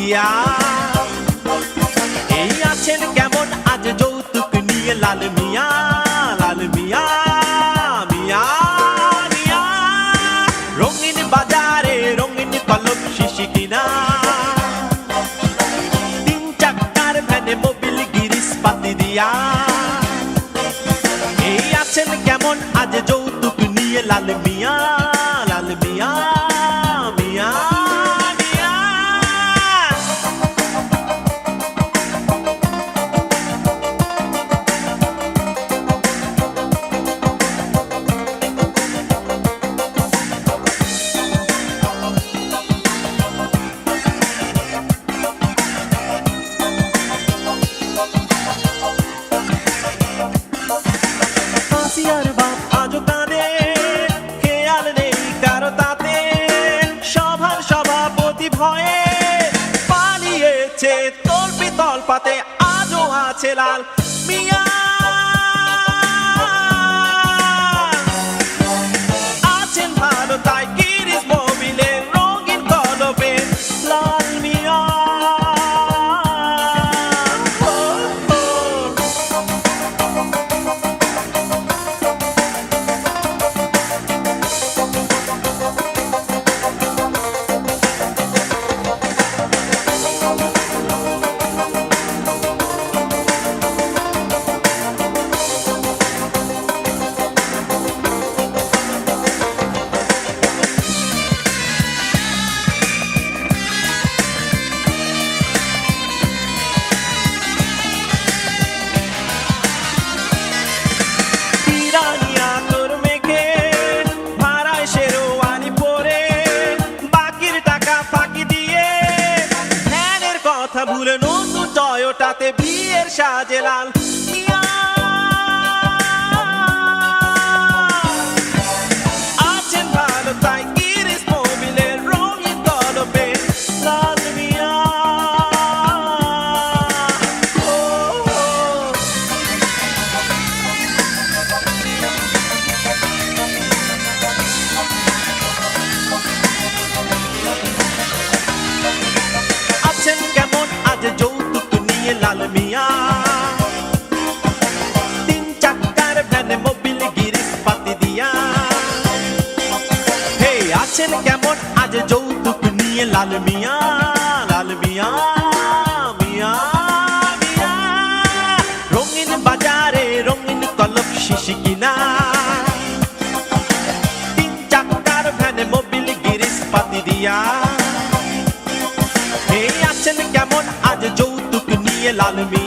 দিয়া। এই আছেন কেমন আজ যৌতুক নিয়ে লাল মিয়া, লাল মিয়া, মিয়া মিয়া। রঙিন বাজারে রঙিন কলম শিশি কিনা, তিন চাকার ভ্যানে মোবিল গিরিশ পাতি দিয়া। এই আছেন কেমন আজ যৌতুক নিয়ে লাল মিয়া, লাল মিয়া, মিয়া। আর বাপ আজও কাঁদে, খেয়াল নেই কারো তাতে। সভার সভাপতি ভয়ে পালিয়েছে তোর পিতল পাতে, আজও আছে লাল মিয়া। আছেন ভালো তাই গিরিশ মোবিলে রঙিন কলবে লাল মিয়া। ভুলে নতুন টয়োটাতে বিয়ের সাজে লাল মিয়া। আছেন ভালো তাই গিরিশ মোবিলের রঙিন কলবে লাল মিয়া। আছেন কেমন আজ যৌতুক নিয়ে লাল মিয়া, তিন চাকার ভ্যানে মোবিল গিরিশ পাতি দিয়া। হে আছেন কেমন আজ যৌতুক নিয়ে লাল মিয়া, লাল মিয়া, মিয়া মিয়া। রঙিন বাজারে রঙিন কলম শিশি কিনা, তিন চাকার ভ্যানে মোবিল গিরিশ পাতি দিয়া। আছেন কেমন আজ যৌতুক নিয়ে লাল মিয়া।